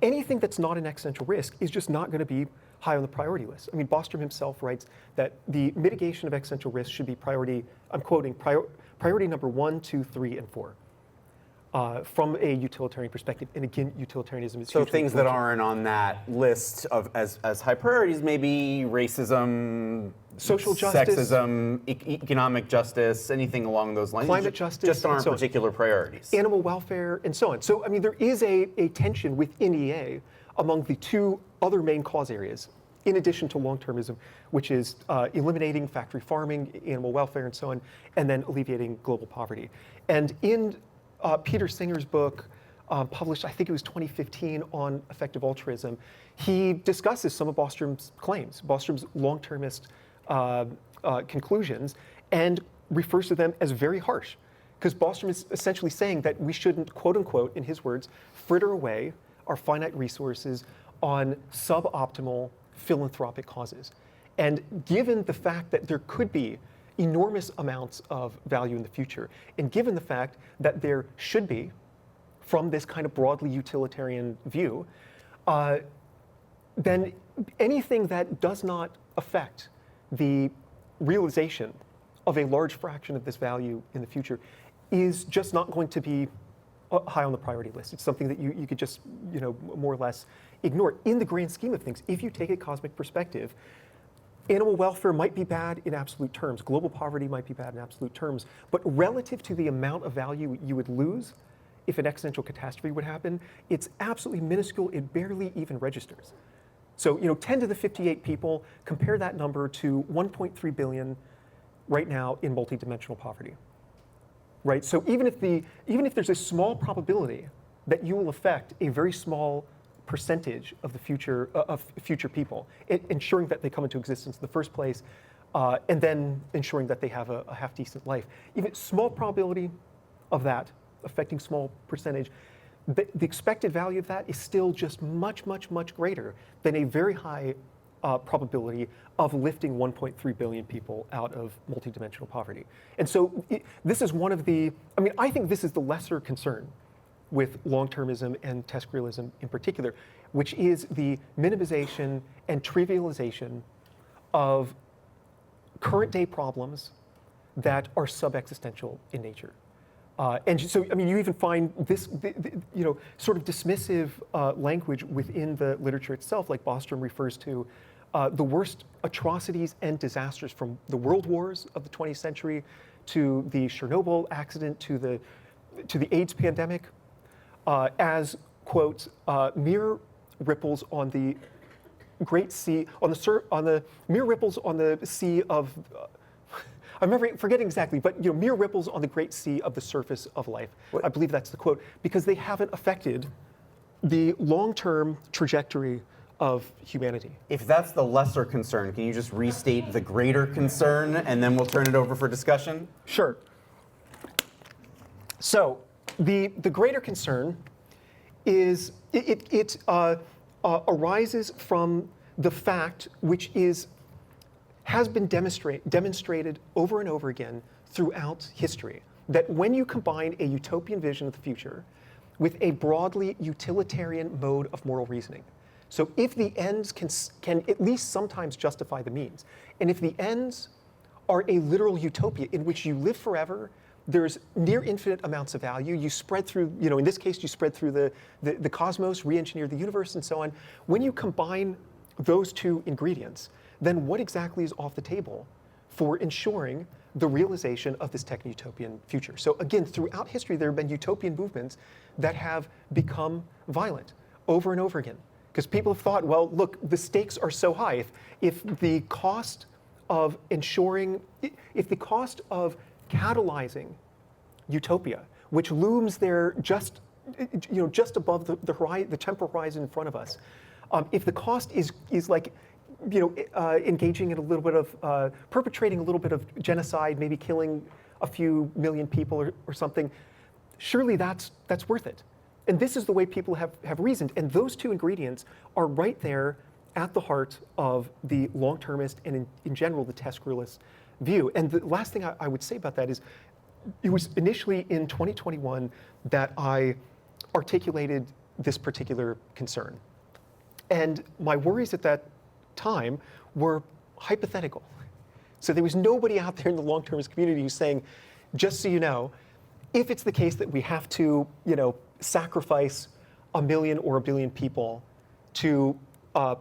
S3: anything that's not an existential risk is just not going to be high on the priority list. I mean, Bostrom himself writes that the mitigation of existential risk should be priority, I'm quoting, priority number 1, 2, 3, and 4. From a utilitarian perspective, and again, utilitarianism is
S2: so things that aren't on that list of as high priorities, maybe racism,
S3: social justice,
S2: sexism, economic justice, anything along those lines.
S3: Climate justice,
S2: just aren't particular priorities.
S3: Animal welfare, and so on. So I mean, there is a tension within EA among the two other main cause areas, in addition to long-termism, which is eliminating factory farming, animal welfare, and so on, and then alleviating global poverty. And in Peter Singer's book, published, I think it was 2015, on Effective Altruism, he discusses some of Bostrom's claims, Bostrom's long-termist conclusions, and refers to them as very harsh. Because Bostrom is essentially saying that we shouldn't, quote unquote, in his words, fritter away our finite resources on suboptimal philanthropic causes. And given the fact that there could be enormous amounts of value in the future, and given the fact that there should be, from this kind of broadly utilitarian view, then anything that does not affect the realization of a large fraction of this value in the future is just not going to be high on the priority list. It's something that you could just, more or less ignore. In the grand scheme of things, if you take a cosmic perspective, animal welfare might be bad in absolute terms. Global poverty might be bad in absolute terms. But relative to the amount of value you would lose if an existential catastrophe would happen, it's absolutely minuscule. It barely even registers. So 10 to the 58 people, compare that number to 1.3 billion right now in multidimensional poverty. Right? So even if there's a small probability that you will affect a very small percentage of the future people, ensuring that they come into existence in the first place, and then ensuring that they have a half-decent life. Even small probability of that affecting small percentage, the expected value of that is still just much, much, much greater than a very high probability of lifting 1.3 billion people out of multidimensional poverty. And so this is one of the, I think this is the lesser concern with long-termism and TESCREALism in particular, which is the minimization and trivialization of current day problems that are sub-existential in nature. And so, you even find this, sort of dismissive language within the literature itself, like Bostrom refers to the worst atrocities and disasters from the world wars of the 20th century to the Chernobyl accident to the AIDS pandemic as, quote, mere ripples on the great sea, on the mere ripples on the sea of, I'm forgetting exactly, but mere ripples on the great sea of the surface of life. What? I believe that's the quote, because they haven't affected the long-term trajectory of humanity.
S2: If that's the lesser concern, can you just restate the greater concern, and then we'll turn it over for discussion?
S3: Sure. So the greater concern is it arises from the fact, which has been demonstrated over and over again throughout history, that when you combine a utopian vision of the future with a broadly utilitarian mode of moral reasoning, so if the ends can at least sometimes justify the means, and if the ends are a literal utopia in which you live forever, there's near infinite amounts of value, you spread through, in this case, you spread through the cosmos, re-engineer the universe, and so on. When you combine those two ingredients, then what exactly is off the table for ensuring the realization of this techno-utopian future? So again, throughout history, there have been utopian movements that have become violent over and over again. Because people have thought, well, look, the stakes are so high. If the cost of if the cost of catalyzing utopia, which looms there just above the temporal horizon in front of us, if the cost is like, engaging in a little bit of, perpetrating a little bit of genocide, maybe killing a few million people or something, surely that's worth it. And this is the way people have reasoned. And those two ingredients are right there at the heart of the long-termist and in general the TESCREAList view. And the last thing I would say about that is, it was initially in 2021 that I articulated this particular concern. And my worries at that time were hypothetical. So there was nobody out there in the long-termist community who's saying, just so you know, if it's the case that we have to, sacrifice 1 million or 1 billion people to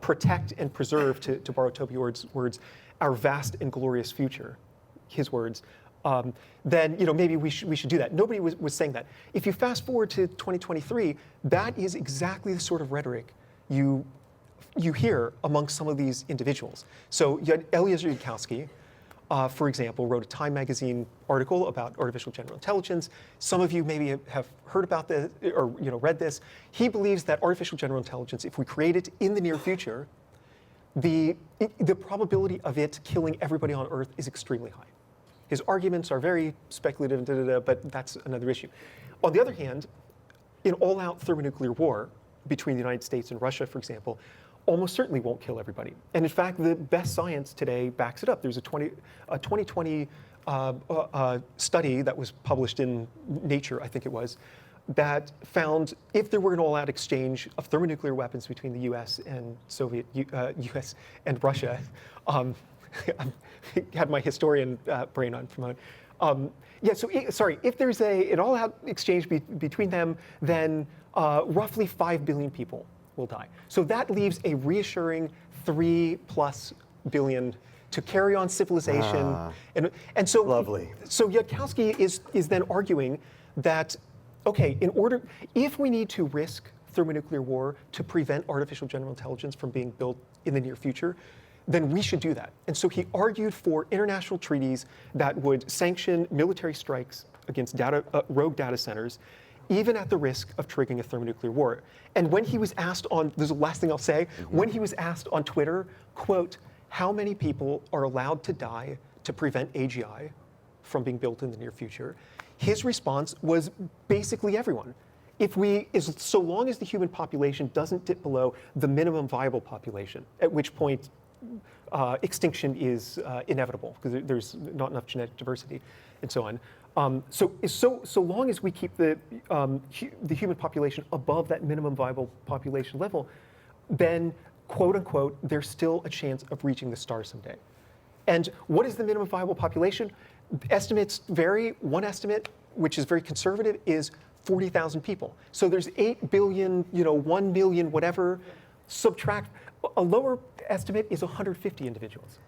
S3: protect and preserve, to borrow Toby Ward's words, our vast and glorious future, his words, then maybe we should do that. Nobody was saying that. If you fast forward to 2023, that is exactly the sort of rhetoric you hear among some of these individuals. So you had Eliezer Yudkowsky, for example, wrote a Time magazine article about artificial general intelligence. Some of you maybe have heard about this or read this. He believes that artificial general intelligence, if we create it in the near future, the probability of it killing everybody on Earth is extremely high. His arguments are very speculative, but that's another issue. On the other hand, in all-out thermonuclear war between the United States and Russia, for example, almost certainly won't kill everybody. And in fact, the best science today backs it up. There's a 2020 study that was published in Nature, I think it was, that found if there were an all-out exchange of thermonuclear weapons between the U.S. and U.S. and Russia, I had my historian brain on for a moment. If there's an all-out exchange between them, then roughly 5 billion people will die. So that leaves a reassuring 3+ billion to carry on civilization. And so,
S2: lovely.
S3: So Yudkowsky is then arguing that, okay, if we need to risk thermonuclear war to prevent artificial general intelligence from being built in the near future, then we should do that. And so he argued for international treaties that would sanction military strikes against rogue data centers, even at the risk of triggering a thermonuclear war. And when he was asked this is the last thing I'll say, when he was asked on Twitter, quote, how many people are allowed to die to prevent AGI from being built in the near future, his response was basically everyone. So long as the human population doesn't dip below the minimum viable population, at which point extinction is inevitable because there's not enough genetic diversity and so on. So long as we keep the human population above that minimum viable population level, then, quote unquote, there's still a chance of reaching the stars someday. And what is the minimum viable population? Estimates vary. One estimate, which is very conservative, is 40,000 people. So there's 8 billion, 1 million, whatever. Subtract. A lower estimate is 150 individuals.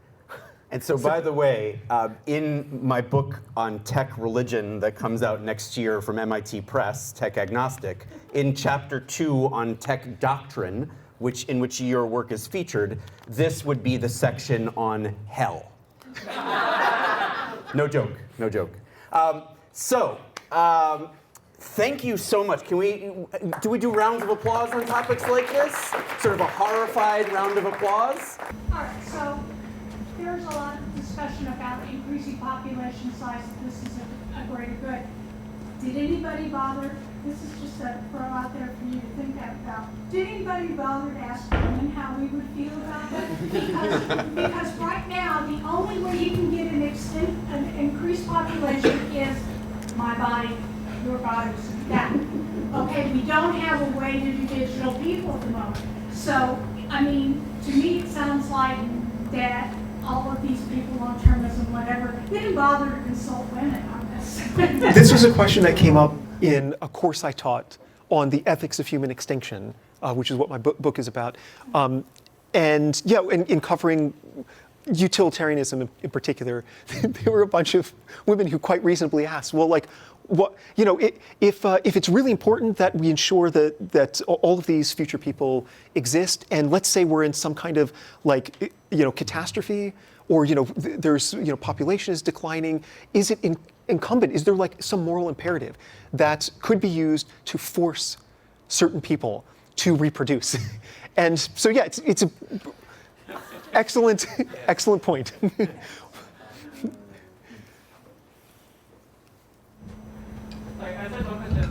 S2: And so, by the way, in my book on tech religion that comes out next year from MIT Press, Tech Agnostic, in chapter 2 on tech doctrine, in which your work is featured, this would be the section on hell. No joke, no joke. Thank you so much. Do we do rounds of applause on topics like this? Sort of a horrified round of applause?
S5: All right, so there's a lot of discussion about increasing population size. This is a greater good. Did anybody bother, this is just a throw out there for you to think about, did anybody bother to ask women how we would feel about it? Because right now, the only way you can get an increased population is my body, your bodies, that. Okay, we don't have a way to do digital people at the moment. So, I mean, to me it sounds like that all of these people, long-termism, whatever, they didn't bother to consult women on this.
S3: This was a question that came up in a course I taught on the ethics of human extinction, which is what my book is about. And yeah, in covering utilitarianism in particular, there were a bunch of women who quite reasonably asked, well, like, what, if it's really important that we ensure that all of these future people exist, and let's say we're in some kind of catastrophe, or there's population is declining, is it incumbent? Is there like some moral imperative that could be used to force certain people to reproduce? And so yeah, it's a excellent point.
S6: As a question,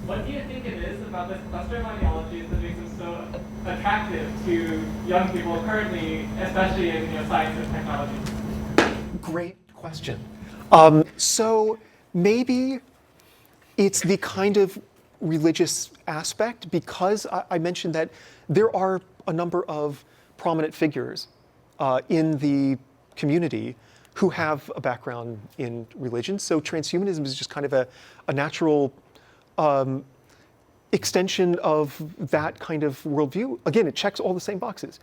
S6: what do you think it is about this cluster of ideologies that makes them so attractive to young people currently, especially in science and technology?
S3: Great question. So maybe it's the kind of religious aspect, because I mentioned that there are a number of prominent figures in the community who have a background in religion. So transhumanism is just kind of a natural extension of that kind of worldview. Again, it checks all the same boxes.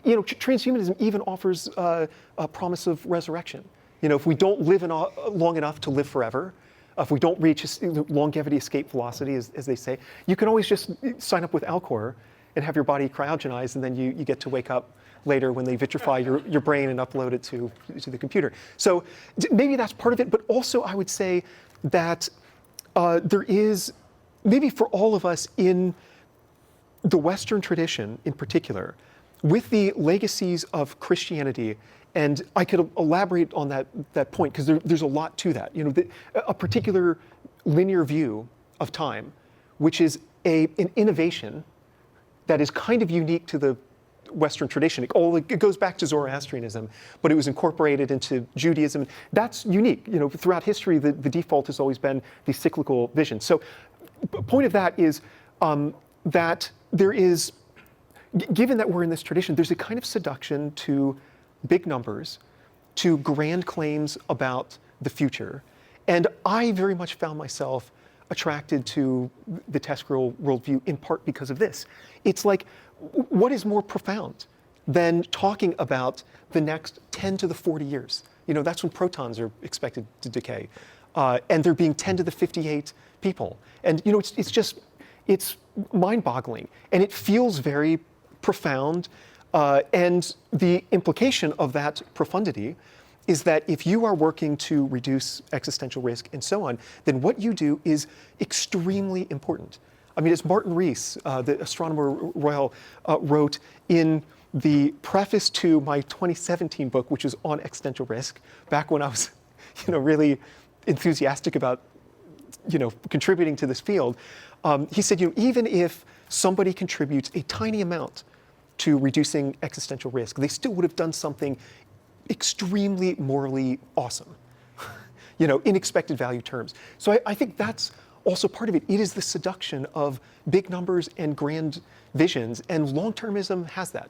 S3: Transhumanism even offers a promise of resurrection. If we don't live long enough to live forever, if we don't reach longevity escape velocity, as they say, you can always just sign up with Alcor and have your body cryogenized, and then you get to wake up later when they vitrify your brain and upload it to the computer. So maybe that's part of it, but also I would say that there is, maybe for all of us in the Western tradition in particular, with the legacies of Christianity, and I could elaborate on that point because there's a lot to that. A particular linear view of time, which is an innovation that is kind of unique to the Western tradition. It goes back to Zoroastrianism, but it was incorporated into Judaism. That's unique. Throughout history, the default has always been the cyclical vision. So, point of that is that there is, given that we're in this tradition, there's a kind of seduction to big numbers, to grand claims about the future. And I very much found myself attracted to the TESCREAL worldview in part because of this. It's like, what is more profound than talking about the next 10 to the 40 years? That's when protons are expected to decay. And there being 10 to the 58 people. And it's mind-boggling. And it feels very profound. And the implication of that profundity is that if you are working to reduce existential risk and so on, then what you do is extremely important. I mean, as Martin Rees, the astronomer royal, wrote in the preface to my 2017 book, which is on existential risk, back when I was, really enthusiastic about, contributing to this field, he said, even if somebody contributes a tiny amount to reducing existential risk, they still would have done something extremely morally awesome, in expected value terms. So I think that's also part of it. It is the seduction of big numbers and grand visions, and long-termism has that.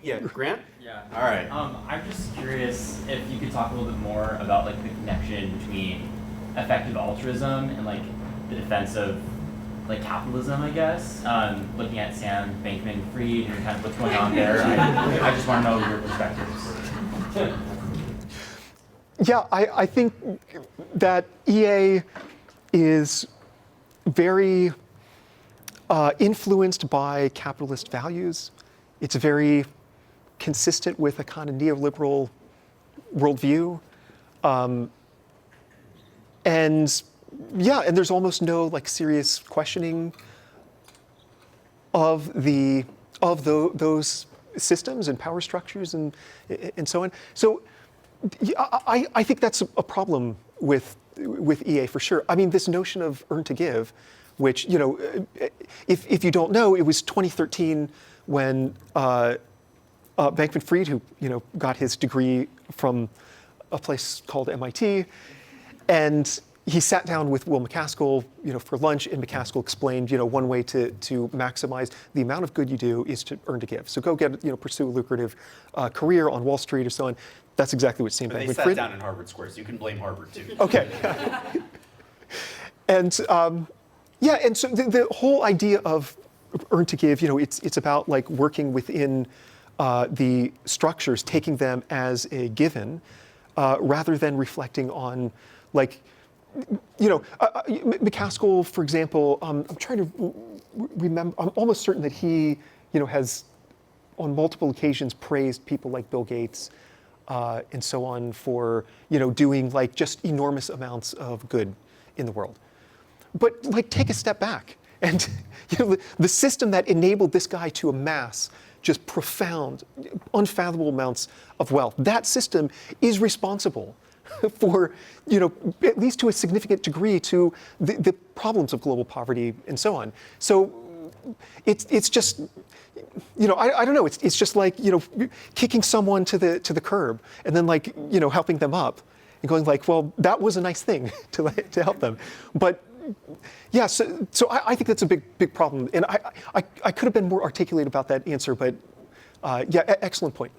S2: Yeah, Grant?
S7: Yeah.
S2: All right.
S7: I'm just curious if you could talk a little bit more about the connection between effective altruism and the defense of capitalism, I guess. Looking at Sam Bankman-Fried and kind of what's going on there, I just want to know your perspectives.
S3: Yeah, I think that EA is very influenced by capitalist values. It's very consistent with a kind of neoliberal worldview. And there's almost no serious questioning of those systems and power structures and so on. So I think that's a problem with EA for sure. I mean, this notion of earn to give, which if you don't know, it was 2013 when Bankman-Fried, who got his degree from a place called MIT, and he sat down with Will McCaskill, for lunch, and McCaskill explained, one way to maximize the amount of good you do is to earn to give. So go get, pursue a lucrative career on Wall Street or so on. That's exactly what Sam Bankman-Fried.
S2: They sat down in Harvard Square, so you can blame Harvard too.
S3: Okay. And so the whole idea of earn to give, it's about working within the structures, taking them as a given, rather than reflecting on McCaskill, for example, I'm trying to remember, I'm almost certain that he, has on multiple occasions praised people like Bill Gates and so on for, doing just enormous amounts of good in the world. But take a step back and, the system that enabled this guy to amass just profound, unfathomable amounts of wealth, that system is responsible for, at least to a significant degree, to the problems of global poverty and so on. So it's just, I don't know. It's just kicking someone to the curb and then helping them up and going well, that was a nice thing to help them. But yeah, so I think that's a big problem. And I could have been more articulate about that answer, but yeah, excellent point.